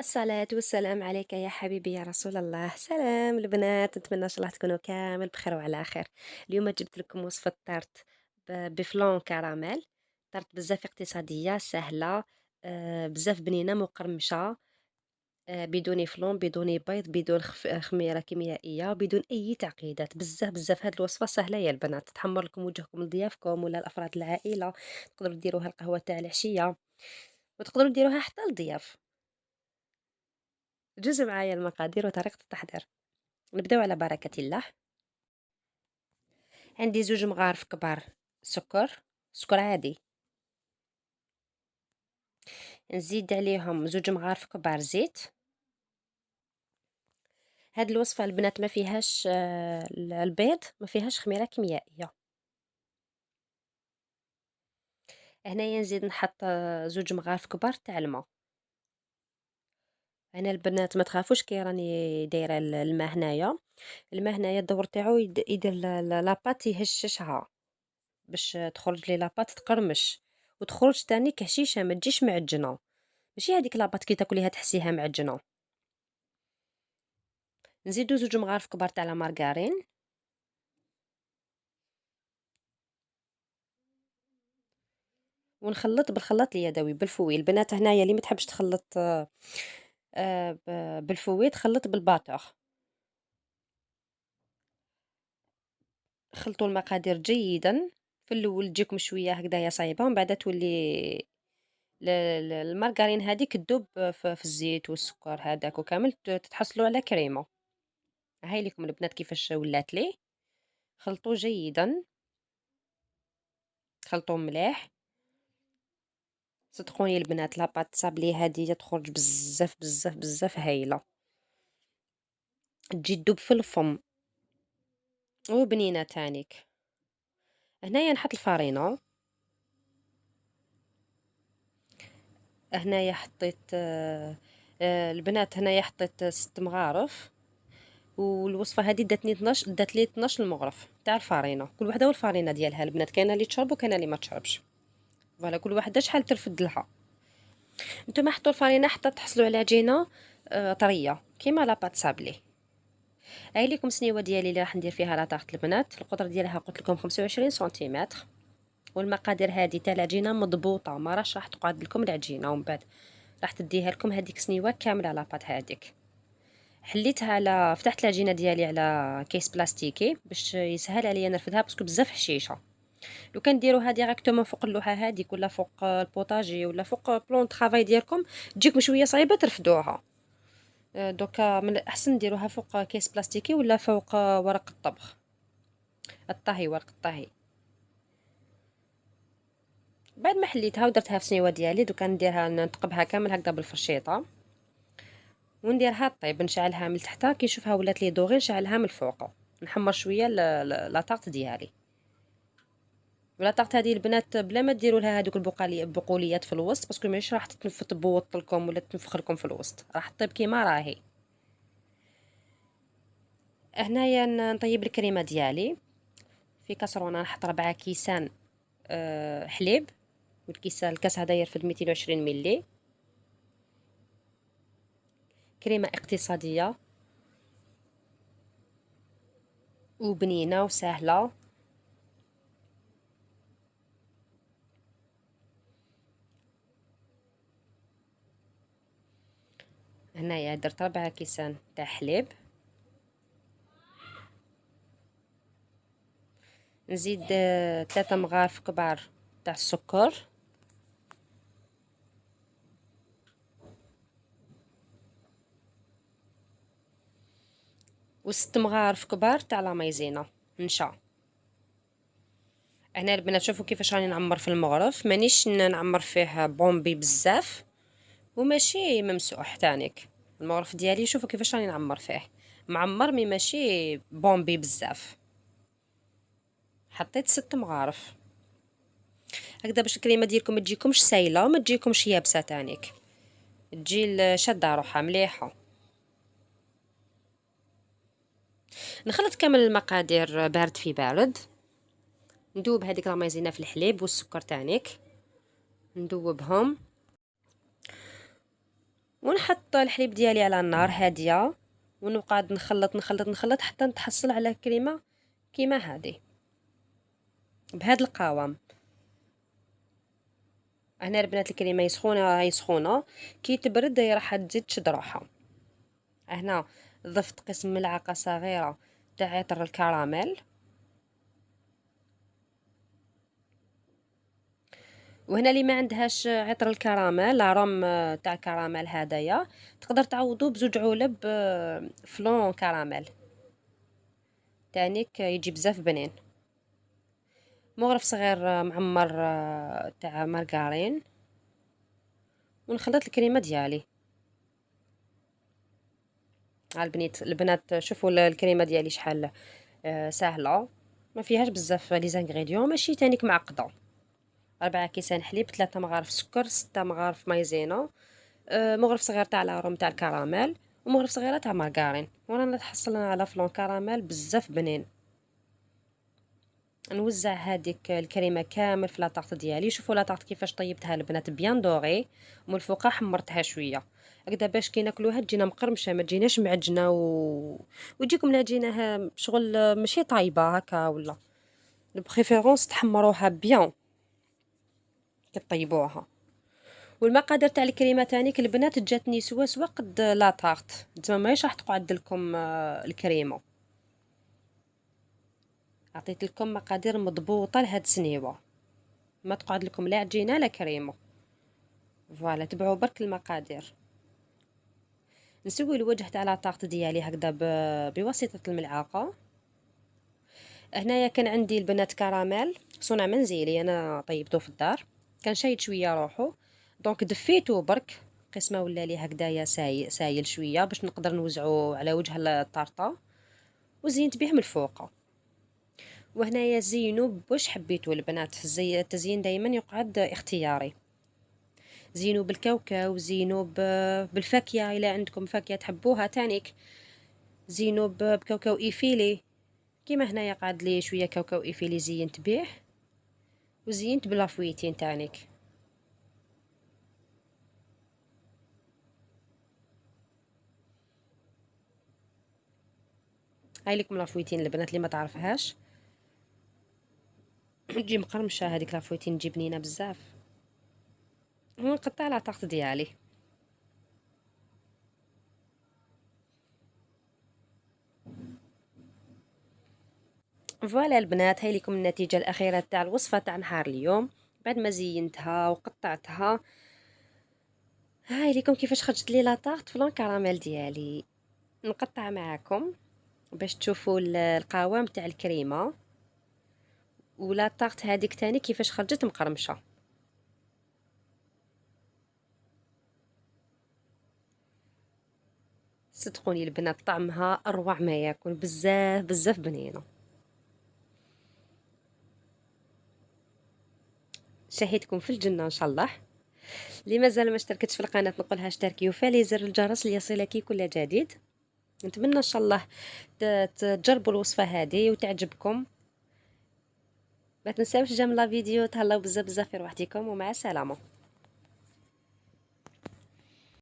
الصلاة والسلام عليك يا حبيبي يا رسول الله. سلام البنات، نتمنى ان شاء الله تكونوا كامل بخير وعلى خير. اليوم جبت لكم وصفة طارت بفلون كراميل. طارت بزاف اقتصادية سهلة، بزاف بنينة مقرمشة، بدون فلون بدون بيض بدون خميرة كيميائية بدون أي تعقيدات. بزاف بزاف هاد الوصفة سهلة يا البنات، تحمر لكم وجهكم لضيافكم ولا لأفراد العائلة. تقدروا ديروها القهوة تاع العشية، وتقدروا ديروها حتى للضياف. جوز معايا المقادير وطريقة التحضير. نبداو على بركة الله. عندي 2 مغارف كبار سكر عادي. نزيد عليهم 2 مغارف كبار زيت. هاد الوصفة البنات ما فيهاش البيض، ما فيهاش خميرة كيميائية. هنايا نزيد نحط 2 مغارف كبار تاع الماء. هنا البنات ما تخافوش كي راني دايره الماء هنايا. الماء هنايا الدور تاعو يدير لاباط يهششها باش تخرج لي لاباط تقرمش وتخرج تاني كهشيشه، ما تجيش معجنه. ماشي هذيك لاباط كي تاكليها تحسيها معجنه. نزيدو 2 مغارف كبار تاع لا مارغرين. ونخلط بالخلاط اليدوي بالفوي. البنات هنايا اللي ما تحبش تخلط بالفوي تخلط بالباطور. خلطوا المقادير جيدا. في الاول تجيكم شويه هكذايا صايبه، ومن بعد تولي المارغرين هذيك تذوب في الزيت والسكر هذاك وكامل تتحصلوا على كريمه. هاي لكم البنات كيفاش ولات لي. خلطوا جيدا، خلطوا مليح. صدقوني البنات لاباط صابلي هذه تخرج بزاف بزاف بزاف هايله، تجي تذوب في الفم وبنينه تانيك. هنايا نحط الفارينه. هنايا حطيت البنات هنايا حطيت 6 مغارف. والوصفه هذه دات لي 12 مغرف تاع الفارينه، كل وحده والفارينه ديالها البنات. كاينه اللي تشرب وكاينه اللي ما تشربش. فوالا كل وحده شحال ترفد لها. نتوما حطوا الفارينه حتى تحصلوا على عجينه طريه كيما لاباط سابلي. هاي لكم سنيوه ديالي اللي راح ندير فيها لا طاغت البنات. القطر ديالها قلت لكم 25 سنتيمتر. والمقادير هذه تاع العجينه مضبوطه، ما راح تقعد لكم العجينه ومن بعد راح تديها لكم هذيك سنيوه كامله لاباط هذيك. حليتها على فتحت العجينه ديالي على كيس بلاستيكي باش يسهل عليا نرفدها باسكو بزاف حشيشه. لو كان ديروها ديريكتومون فوق اللوحه هذيك ولا فوق البوطاجي ولا فوق بلون طرافاي ديالكم تجيكم شويه صعيبه ترفدوها. دوكا من الاحسن ديروها فوق كيس بلاستيكي ولا فوق ورق الطبخ الطهي، ورق الطهي. بعد ما حليتها ودرتها في سنيوه ديالي دوكا نديرها نتقبها كامل هكذا بالفرشيطه ونديرها طيب. نشعلها من تحت كي نشوفها ولات لي دوغي نشعلها من الفوق. نحمر شويه لا طاقت ديالي. ولا طاقت هذه البنات بلا ما ديروا لها هذوك البقوليات في الوسط باسكو ماشي راح تبوط لكم ولا تنفخ لكم في الوسط، راح طيب كيما راهي. هنايا نطيب الكريمه ديالي. في كاسرونه نحط 4 كيسان حليب. الكاس هذا يرفد 220 ملي. كريمه اقتصاديه وبنينه وسهله. هنايا درت 4 كيسان تاع حليب. نزيد 3 مغارف كبار تاع السكر. و6 مغارف كبار تاع لا مايزينا نشا. هنا البنات شوفوا كيفاش راني نعمر في المغرف، مانيش نعمر فيه بومبي بزاف وماشي ممسوح تانيك. المغرف ديالي شوفوا كيفاش راني نعمر فيه معمر مي ماشي بومبي بزاف. حطيت 6 مغارف هكذا باش الكريمه ديالكم ما تجيكمش سايله وما تجيكمش يابسه تانيك، تجي شاده روحها مليحه. نخلط كامل المقادير بارد في بارد. ندوب هذيك لا مايزينا في الحليب والسكر تانيك، ندوبهم. ونحط الحليب ديالي على النار هاديه، ونقعد نخلط نخلط نخلط حتى نتحصل على كريمه كيما هذه بهذا القوام. هنا البنات الكريمه يسخونه هاي سخونه، كي تبرد راح تزيد تشد روحها. هنا ضفت قسم ملعقه صغيره تاع عطر الكراميل، وهنا اللي ما عندهاش عطر الكراميل لاروم تاع الكراميل هدايا، تقدر تعوضو بزوج علب فلون كراميل تانيك يجي بزاف بنين. مغرف صغير معمر تاع مارغرين، ونخلط الكريمه ديالي. البنات شوفوا الكريمه ديالي شحال سهله، ما فيهاش بزاف لي زانغريديون، ماشي تانيك معقده. 4 كيسان حليب، 3 مغارف سكر، 6 مغارف مايزينا، مغرف صغير تاع لاروم تاع الكراميل، ومغرف صغيره تاع مارغرين. ورانا تحصلنا على فلون كراميل بزاف بنين. نوزع هذيك الكريمه كامل في لاطارت ديالي. شوفوا لاطارت كيفاش طيبتها البنات، بيان دوغي، ومن الفوق حمرتها شويه هكذا باش كي ناكلوها تجينا مقرمشه، ما تجيناش معجنه وتجيكم العجينه شغل ماشي طايبه هكا. ولا البريفيرونس تحمروها بيان كطيبوها. والمقادير تاع الكريمه تانيك البنات جاتني سوا سوا قد لاطارت، نتوما ماهيش راح تقعد لكم الكريمه. عطيت لكم مقادير مضبوطه لهاد السنيوه، ما تقعد لكم لا عجينه لا كريمه. فوالا تبعوا برك المقادير. نسوي الوجه تاع لاطارت ديالي هكذا بواسطه الملعقه. هنايا كان عندي البنات كراميل صنع منزلي، انا طيبته في الدار، كان شايد شويه روحو، دونك دفيته برك قسمه ولا لي هكذايا سايل شويه باش نقدر نوزعو على وجه الطارطه، وزينت به من الفوق. وهنايا زينوا بواش حبيتو البنات، التزيين دائما يقعد اختياري. زينوا بالكاوكاو، زينوا بالفاكهه، الى عندكم فاكهه تحبوها تانيك زينوا بكاوكاو ايفيلي. كيما هنايا قعد لي شويه كاوكاو ايفيلي زينت به، وزينت بلافويتين تانيك. هاي لكم لافويتين البنات اللي ما تعرفهاش تجي مقرمشه هذيك لافويتين، تجي بنينه بزاف. ونقطع على طاقت ديالي. فوالا البنات، هاي لكم النتيجه الاخيره تاع الوصفه تاع نهار اليوم بعد ما زينتها وقطعتها. هاي لكم كيفاش خرجت لي لاطارت فلون كراميل ديالي. نقطع معاكم باش تشوفوا القوام تاع الكريمه، ولا طاقت هذيك تاني كيفاش خرجت مقرمشه. صدقوني البنات طعمها اروع ما يكون، بزاف بزاف بنينه. شهيتكم في الجنه ان شاء الله. اللي مازال ما اشتركتش في القناه نقولها اشتركي وفعلي زر الجرس ليصلك كل جديد. نتمنى ان شاء الله تجربوا الوصفه هذه وتعجبكم. ما تنساوش جمله فيديو، تهلاو بزاف بزاف في روحتكم، ومع السلامه.